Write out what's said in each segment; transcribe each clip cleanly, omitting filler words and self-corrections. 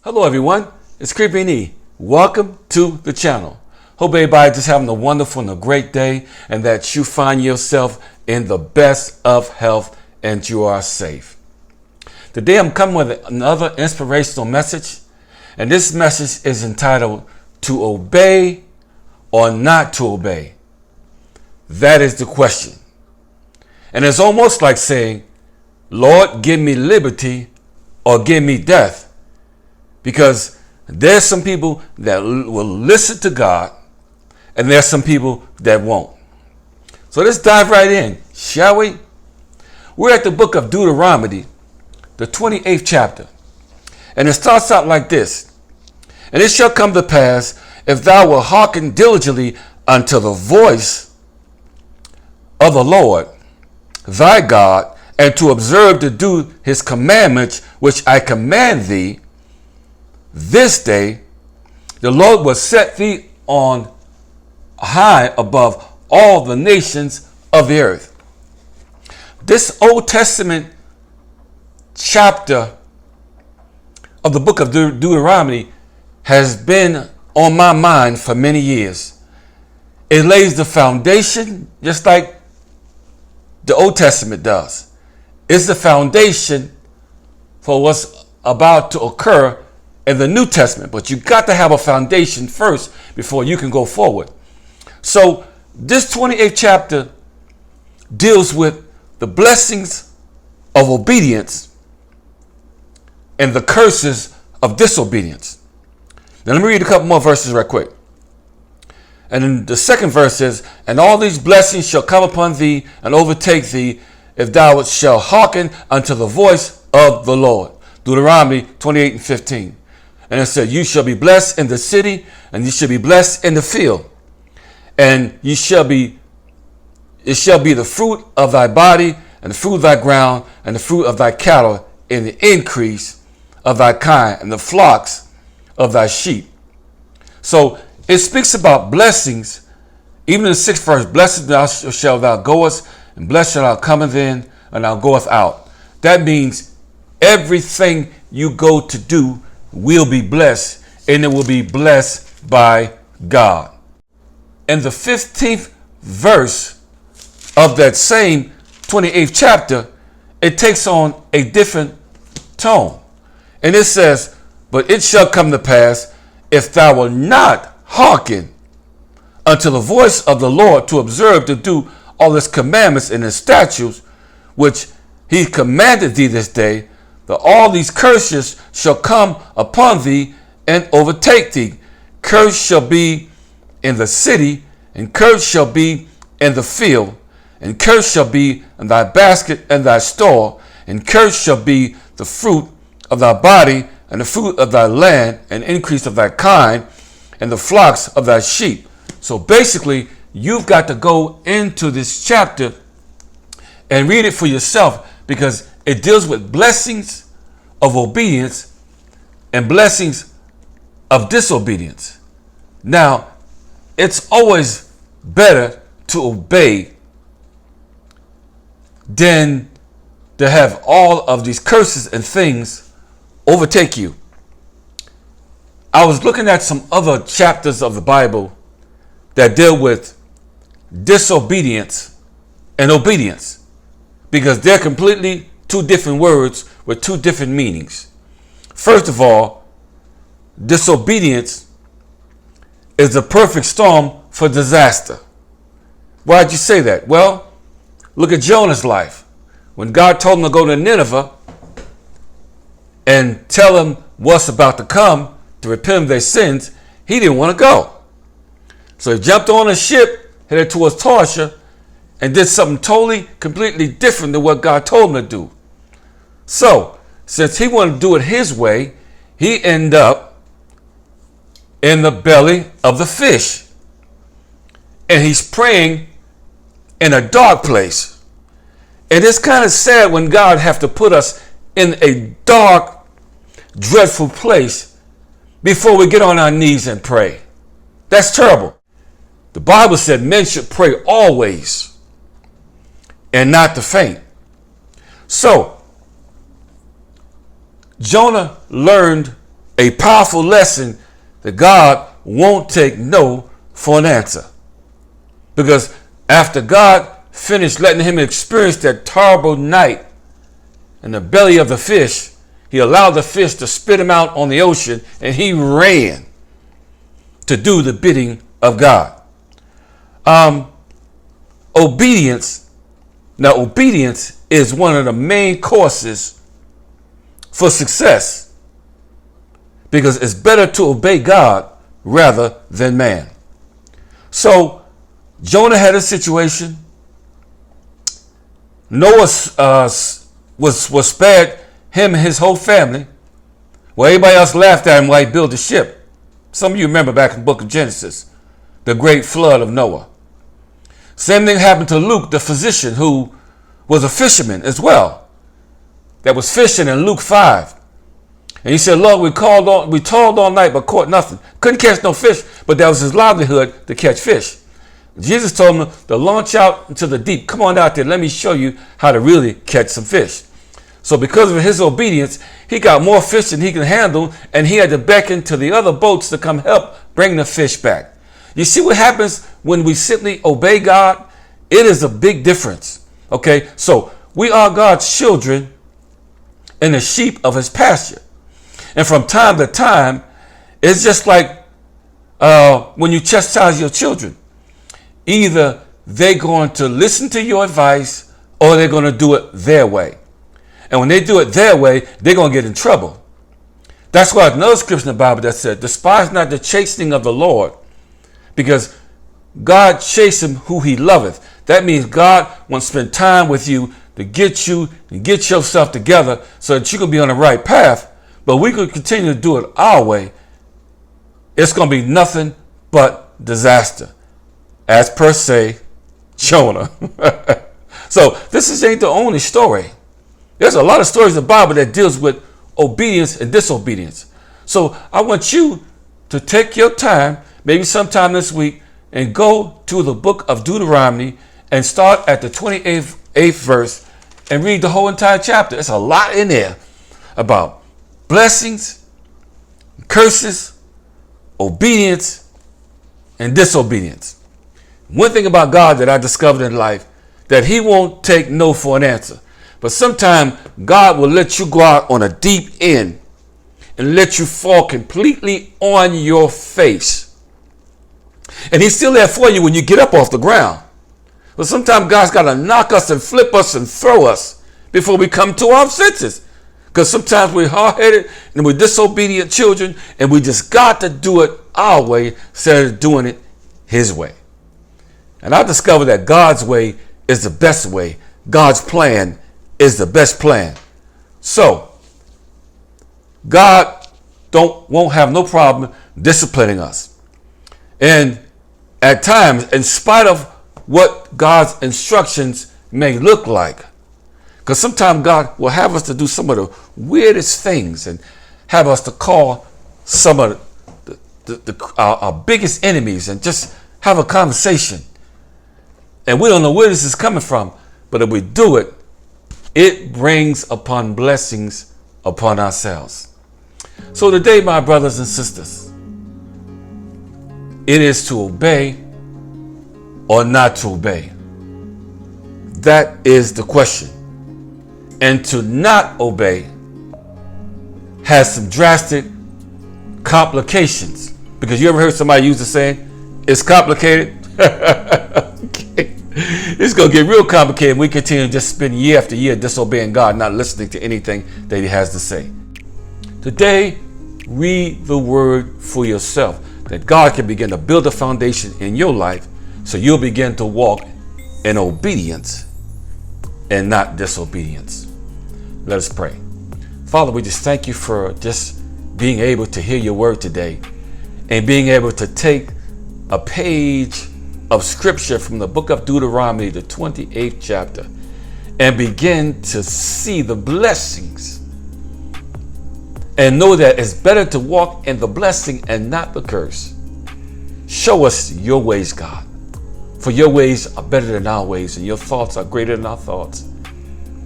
Hello everyone, it's Creepy E. Welcome to the channel. Hope everybody just having a wonderful and a great day and that you find yourself in the best of health and you are safe. Today I'm coming with another inspirational message, and this message is entitled To Obey or Not to Obey. That is the question. And it's almost like saying, Lord, give me liberty or give me death. Because there's some people that will listen to God and there's some people that won't. So let's dive right in, shall we? We're at the book of Deuteronomy, the 28th chapter. And it starts out like this. And it shall come to pass, if thou wilt hearken diligently unto the voice of the Lord thy God, and to observe to do his commandments, which I command thee, this day the Lord will set thee on high above all the nations of the earth. This Old Testament chapter of the book of Deuteronomy has been on my mind for many years. It lays the foundation just like the Old Testament does. It's the foundation for what's about to occur in the New Testament, but you got to have a foundation first before you can go forward. So this 28th chapter deals with the blessings of obedience and the curses of disobedience. Now let me read a couple more verses right quick. And then the second verse is, and all these blessings shall come upon thee and overtake thee, if thou shalt hearken unto the voice of the Lord. Deuteronomy 28:15. And it said, you shall be blessed in the city, and you shall be blessed in the field. And it shall be the fruit of thy body, and the fruit of thy ground, and the fruit of thy cattle, in the increase of thy kind, and the flocks of thy sheep. So it speaks about blessings. Even in the 6th verse, blessed shalt thou goest, and blessed shalt thou cometh in, and thou goeth out. That means everything you go to do will be blessed, and it will be blessed by God. In the 15th verse of that same 28th chapter, it takes on a different tone. And it says, but it shall come to pass, if thou wilt not hearken unto the voice of the Lord, to observe to do all his commandments and his statutes, which he commanded thee this day, that all these curses shall come upon thee and overtake thee. Curse shall be in the city, and curse shall be in the field, and curse shall be in thy basket and thy store, and curse shall be the fruit of thy body, and the fruit of thy land, and increase of thy kind, and the flocks of thy sheep. So basically, you've got to go into this chapter and read it for yourself, because it deals with blessings of obedience and blessings of disobedience. Now, it's always better to obey than to have all of these curses and things overtake you. I was looking at some other chapters of the Bible that deal with disobedience and obedience, because they're completely two different words with two different meanings. First of all, disobedience is the perfect storm for disaster. Why'd you say that? Well, look at Jonah's life. When God told him to go to Nineveh and tell them what's about to come to repent of their sins, he didn't want to go. So he jumped on a ship, headed towards Tarshish, and did something totally, completely different than what God told him to do. So, since he wanted to do it his way, he ended up in the belly of the fish. And he's praying in a dark place. And it's kind of sad when God have to put us in a dark, dreadful place before we get on our knees and pray. That's terrible. The Bible said men should pray always and not to faint. So, Jonah learned a powerful lesson that God won't take no for an answer. Because after God finished letting him experience that terrible night in the belly of the fish, he allowed the fish to spit him out on the ocean, and he ran to do the bidding of God. Obedience. Now, obedience is one of the main courses for success, because it's better to obey God rather than man. So Jonah had a situation. Noah was spared, him and his whole family. Well, everybody else laughed at him while he built the ship. Some of you remember back in the book of Genesis, the great flood of Noah. Same thing happened to Luke, the physician, who was a fisherman as well, that was fishing in Luke 5. And he said, Lord, we toiled all night but caught nothing. Couldn't catch no fish, but that was his livelihood, to catch fish. Jesus told him to launch out into the deep. Come on out there, let me show you how to really catch some fish. So because of his obedience, he got more fish than he could handle, and he had to beckon to the other boats to come help bring the fish back. You see what happens when we simply obey God? It is a big difference. Okay, so we are God's children and the sheep of his pasture. And from time to time, it's just like when you chastise your children. Either they're going to listen to your advice or they're going to do it their way. And when they do it their way, they're going to get in trouble. That's why another scripture in the Bible that said, despise not the chastening of the Lord, because God chastens him who he loveth. That means God wants to spend time with you to get you and get yourself together so that you can be on the right path. But we could continue to do it our way. It's going to be nothing but disaster. As per se, Jonah. So this ain't the only story. There's a lot of stories in the Bible that deals with obedience and disobedience. So I want you to take your time, maybe sometime this week, and go to the book of Deuteronomy and start at the 28th verse and read the whole entire chapter. There's a lot in there about blessings, curses, obedience, and disobedience. One thing about God that I discovered in life, that he won't take no for an answer. But sometimes God will let you go out on a deep end and let you fall completely on your face. And he's still there for you when you get up off the ground. But sometimes God's got to knock us and flip us and throw us before we come to our senses. Because sometimes we're hard-headed and we're disobedient children, and we just got to do it our way instead of doing it his way. And I discovered that God's way is the best way. God's plan is the best plan. So God won't have no problem disciplining us. And at times, in spite of what God's instructions may look like, because sometimes God will have us to do some of the weirdest things and have us to call some of our biggest enemies and just have a conversation. And we don't know where this is coming from, but if we do it, it brings upon blessings upon ourselves. So today, my brothers and sisters, it is to obey or not to obey. That is the question. And to not obey has some drastic complications. Because you ever heard somebody use the saying, it's complicated? Okay. It's going to get real complicated. We continue to just spend year after year disobeying God, not listening to anything that he has to say. Today, read the word for yourself, that God can begin to build a foundation in your life so you'll begin to walk in obedience and not disobedience. Let us pray. Father, we just thank you for just being able to hear your word today and being able to take a page of scripture from the book of Deuteronomy, the 28th chapter, and begin to see the blessings and know that it's better to walk in the blessing and not the curse. Show us your ways, God, for your ways are better than our ways and your thoughts are greater than our thoughts.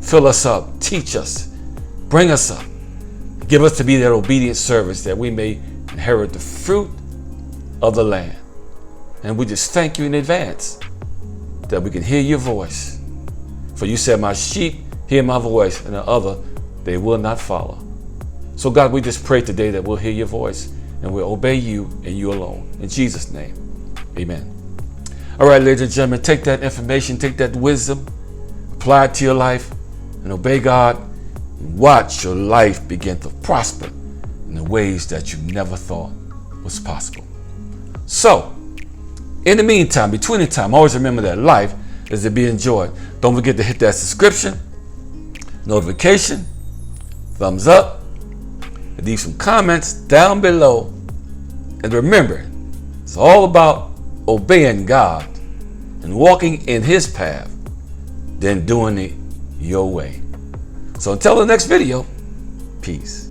Fill us up, teach us, bring us up, Give us to be that obedient servants that we may inherit the fruit of the land. And we just thank you in advance that we can hear your voice. For you said, my sheep hear my voice, and the other they will not follow. So God, we just pray today that we'll hear your voice and we'll obey you and you alone. In Jesus' name, amen. All right, ladies and gentlemen, take that information, take that wisdom, apply it to your life, and obey God. And watch your life begin to prosper in the ways that you never thought was possible. So, in the meantime, between the time, always remember that life is to be enjoyed. Don't forget to hit that subscription, notification, thumbs up, and leave some comments down below. And remember, it's all about obeying God and walking in his path, then doing it your way. So until the next video, peace.